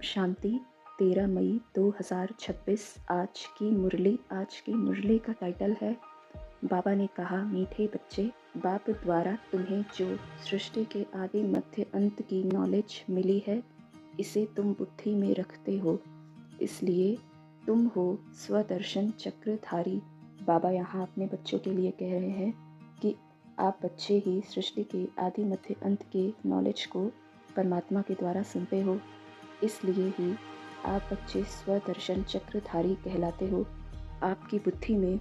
शांति 13 मई 2026। आज की मुरली का टाइटल है बाबा ने कहा, मीठे बच्चे, बाप द्वारा तुम्हें जो सृष्टि के आदि मध्य अंत की नॉलेज मिली है, इसे तुम बुद्धि में रखते हो, इसलिए तुम हो स्वदर्शन चक्रधारी। बाबा यहाँ अपने बच्चों के लिए कह रहे हैं कि आप बच्चे ही सृष्टि के आदि मध्य अंत के नॉलेज को परमात्मा के द्वारा सुनते हो, इसलिए ही आप बच्चे स्वदर्शन चक्रधारी कहलाते हो। आपकी बुद्धि में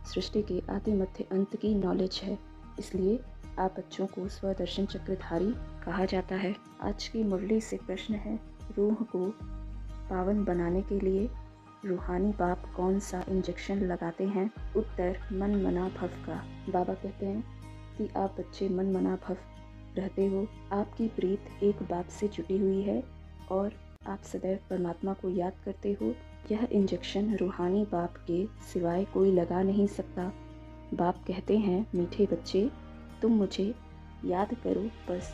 सृष्टि के आदि मध्य अंत की नॉलेज है, इसलिए आप बच्चों को स्वदर्शन चक्रधारी कहा जाता है। आज की मुरली से प्रश्न है, रूह को पावन बनाने के लिए रूहानी बाप कौन सा इंजेक्शन लगाते हैं? उत्तर, मन मना भव का। बाबा कहते हैं कि आप बच्चे मन मना भव रहते हो, आपकी प्रीत एक बाप से जुटी हुई है और आप सदैव परमात्मा को याद करते हो। यह इंजेक्शन रूहानी बाप के सिवाय कोई लगा नहीं सकता। बाप कहते हैं, मीठे बच्चे, तुम मुझे याद करो, बस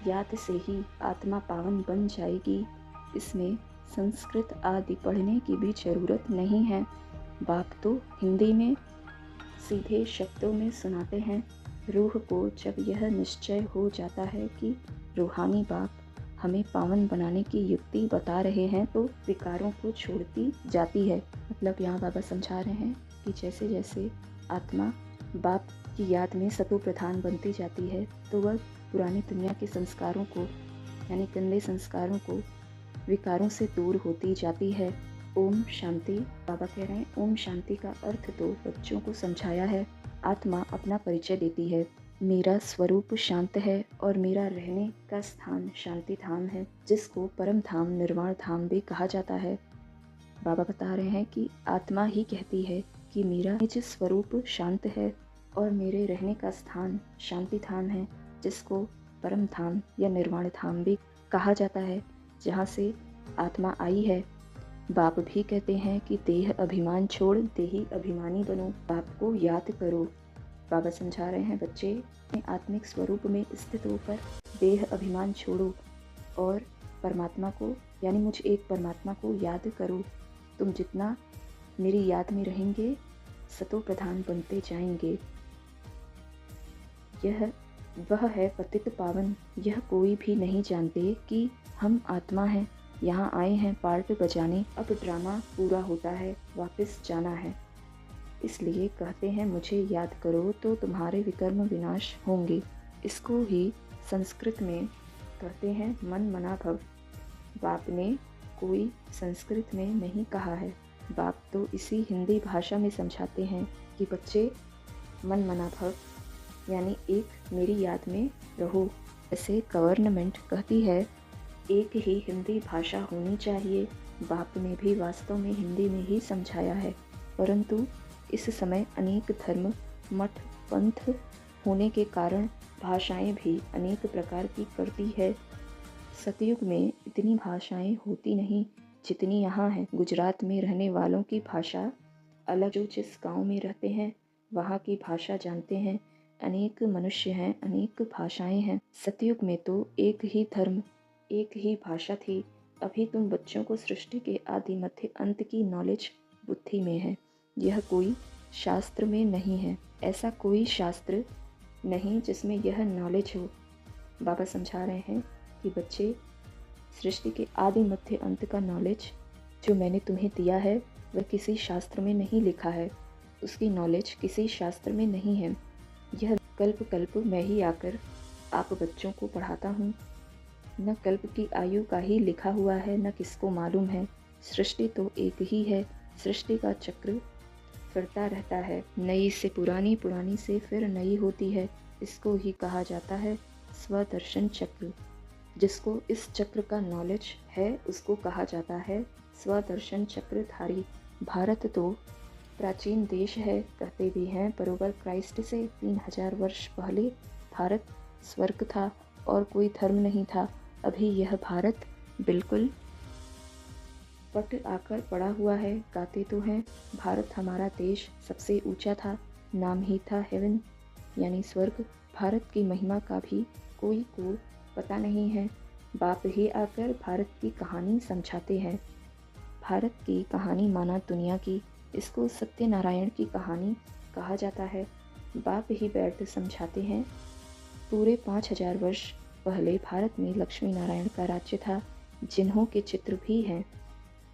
याद से ही आत्मा पावन बन जाएगी। इसमें संस्कृत आदि पढ़ने की भी ज़रूरत नहीं है। बाप तो हिंदी में सीधे शब्दों में सुनाते हैं। रूह को जब यह निश्चय हो जाता है कि रूहानी बाप हमें पावन बनाने की युक्ति बता रहे हैं, तो विकारों को छोड़ती जाती है। मतलब यहाँ बाबा समझा रहे हैं कि जैसे जैसे आत्मा बाप की याद में सतो प्रधान बनती जाती है, तो वह पुरानी दुनिया के संस्कारों को, यानी गंदे संस्कारों को, विकारों से दूर होती जाती है। ओम शांति। बाबा कह रहे हैं, ओम शांति का अर्थ तो बच्चों को समझाया है। आत्मा अपना परिचय देती है, मेरा स्वरूप शांत है और मेरा रहने का स्थान शांति धाम है, जिसको परम धाम निर्वाण धाम भी कहा जाता है। बाबा बता रहे हैं कि आत्मा ही कहती है कि मेरा निज स्वरूप शांत है और मेरे रहने का स्थान शांति धाम है, जिसको परम धाम या निर्वाण धाम भी कहा जाता है, जहाँ से आत्मा आई है। बाप भी कहते हैं कि देह अभिमान छोड़ देही अभिमानी बनो, बाप को याद करो। बाबा समझा रहे हैं, बच्चे अपने आत्मिक स्वरूप में स्थित होकर देह अभिमान छोड़ो और परमात्मा को, यानी मुझ एक परमात्मा को याद करो। तुम जितना मेरी याद में रहेंगे, सतो प्रधान बनते जाएंगे। यह वह है पतित पावन, यह कोई भी नहीं जानते कि हम आत्मा हैं, यहाँ आए हैं पार्ट बजाने, अब ड्रामा पूरा होता है, वापस जाना है। इसलिए कहते हैं, मुझे याद करो तो तुम्हारे विकर्म विनाश होंगे। इसको ही संस्कृत में कहते हैं मन मना भव। बाप ने कोई संस्कृत में नहीं कहा है, बाप तो इसी हिंदी भाषा में समझाते हैं कि बच्चे मन मना भव, यानी एक मेरी याद में रहो। ऐसे गवर्नमेंट कहती है एक ही हिंदी भाषा होनी चाहिए। बाप ने भी वास्तव में हिंदी में ही समझाया है, परंतु इस समय अनेक धर्म, मठ, पंथ होने के कारण भाषाएं भी अनेक प्रकार की करती है। सतयुग में इतनी भाषाएं होती नहीं जितनी यहाँ है। गुजरात में रहने वालों की भाषा अलग, जो जिस गांव में रहते हैं वहाँ की भाषा जानते हैं। अनेक मनुष्य हैं, अनेक भाषाएं हैं। सतयुग में तो एक ही धर्म, एक ही भाषा थी। अभी तुम बच्चों को सृष्टि के आदि मध्य अंत की नॉलेज बुद्धि में है, यह कोई शास्त्र में नहीं है। ऐसा कोई शास्त्र नहीं जिसमें यह नॉलेज हो। बाबा समझा रहे हैं कि बच्चे, सृष्टि के आदि मध्य अंत का नॉलेज जो मैंने तुम्हें दिया है, वह किसी शास्त्र में नहीं लिखा है, उसकी नॉलेज किसी शास्त्र में नहीं है। यह कल्प कल्प मैं ही आकर आप बच्चों को पढ़ाता हूँ। न कल्प की आयु का ही लिखा हुआ है, न किसको मालूम है। सृष्टि तो एक ही है, सृष्टि का चक्र फिरता रहता है, नई से पुरानी, पुरानी से फिर नई होती है। इसको ही कहा जाता है स्वदर्शन चक्र। जिसको इस चक्र का नॉलेज है, उसको कहा जाता है स्वदर्शन चक्रधारी। भारत तो प्राचीन देश है, कहते भी हैं, बरोबर क्राइस्ट से 3000 वर्ष पहले भारत स्वर्ग था और कोई धर्म नहीं था। अभी यह भारत बिल्कुल पट आकर पड़ा हुआ है। गाते तो हैं, भारत हमारा देश सबसे ऊंचा था, नाम ही था हेवन, यानी स्वर्ग। भारत की महिमा का भी कोई को पता नहीं है। बाप ही आकर भारत की कहानी समझाते हैं। भारत की कहानी माना दुनिया की, इसको सत्यनारायण की कहानी कहा जाता है। बाप ही बैठ समझाते हैं। पूरे 5000 वर्ष पहले भारत में लक्ष्मी नारायण का राज्य था, जिन्हों के चित्र भी हैं।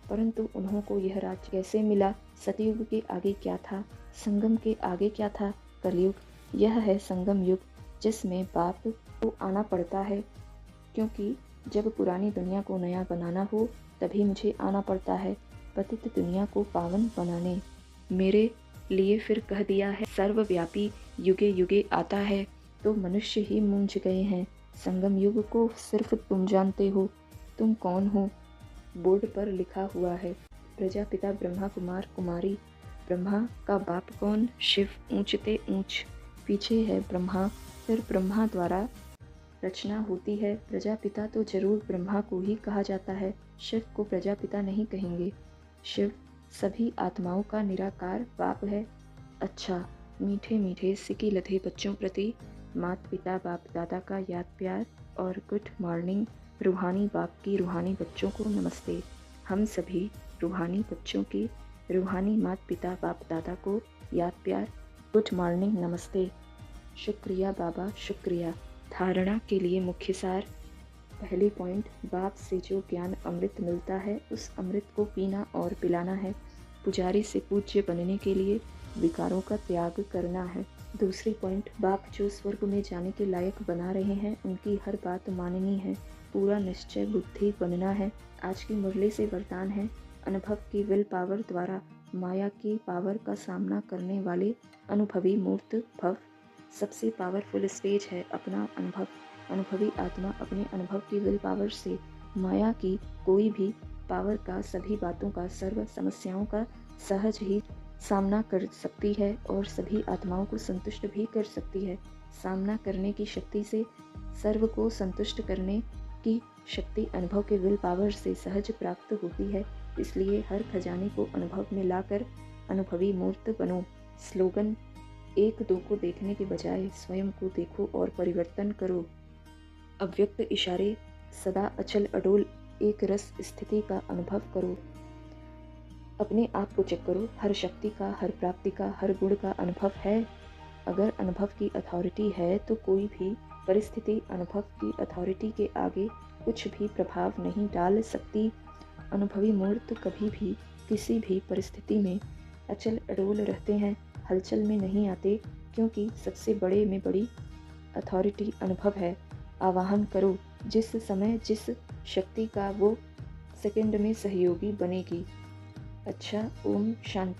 परंतु उन्हों को यह राज्य कैसे मिला, सतयुग के आगे क्या था, संगम के आगे क्या था, कलयुग, यह है संगम युग, जिसमें बाप को आना पड़ता है, क्योंकि जब पुरानी दुनिया को नया बनाना हो तभी मुझे आना पड़ता है, पतित दुनिया को पावन बनाने। मेरे लिए फिर कह दिया है सर्वव्यापी, युगे युगे आता है, तो मनुष्य ही मूंझ गए हैं। संगम युग को सिर्फ तुम जानते हो। तुम कौन हो? बोर्ड पर लिखा हुआ है, प्रजापिता ब्रह्मा कुमार कुमारी। ब्रह्मा का बाप कौन? शिव, ऊंचते ऊंच। पीछे है ब्रह्मा, फिर ब्रह्मा द्वारा रचना होती है। प्रजापिता तो जरूर ब्रह्मा को ही कहा जाता है, शिव को प्रजापिता नहीं कहेंगे। शिव सभी आत्माओं का निराकार बाप है। अच्छा, मीठे मीठे सिकी लधे बच्चों प्रति माता पिता बाप दादा का याद प्यार और गुड मॉर्निंग। रूहानी बाप की रूहानी बच्चों को नमस्ते। हम सभी रूहानी बच्चों की रूहानी माता पिता बाप दादा को याद प्यार, गुड मॉर्निंग, नमस्ते। शुक्रिया बाबा, शुक्रिया। धारणा के लिए मुख्य सार। पहली पॉइंट, बाप से जो ज्ञान अमृत मिलता है उस अमृत को पीना और पिलाना है। पुजारी से पूज्य बनने के लिए विकारों का त्याग करना है। दूसरी पॉइंट, बाप जो स्वर्ग में जाने के लायक बना रहे हैं उनकी हर बात माननी है, पूरा निश्चय बुद्धि बनना है। आज की मुरली से वरदान है, अनुभव की विल पावर द्वारा माया की पावर का सामना करने वाले अनुभवी मूर्त भव। सबसे पावरफुल स्टेज है अपना अनुभव। अनुभवी आत्मा अपने अनुभव की विल पावर से माया की कोई भी पावर का, सभी बातों का, सर्व समस्याओं का सहज ही सामना कर सकती है और सभी आत्माओं को संतुष्ट भी कर सकती है। सामना करने की शक्ति से, सर्व को संतुष्ट करने की शक्ति अनुभव के विल पावर से सहज प्राप्त होती है। इसलिए हर खजाने को अनुभव में लाकर अनुभवी मूर्त बनो। स्लोगन, एक दो को देखने के बजाय स्वयं को देखो और परिवर्तन करो। अव्यक्त इशारे, सदा अचल अडोल एक रस स्थिति का अनुभव करो। अपने आप को चेक करो, हर शक्ति का, हर प्राप्ति का, हर गुण का अनुभव है। अगर अनुभव की अथॉरिटी है तो कोई भी परिस्थिति अनुभव की अथॉरिटी के आगे कुछ भी प्रभाव नहीं डाल सकती। अनुभवी मूर्त कभी भी किसी भी परिस्थिति में अचल अडोल रहते हैं, हलचल में नहीं आते, क्योंकि सबसे बड़े में बड़ी अथॉरिटी अनुभव है। आवाहन करो, जिस समय जिस शक्ति का, वो सेकंड में सहयोगी बनेगी। अच्छा, ओम शांति।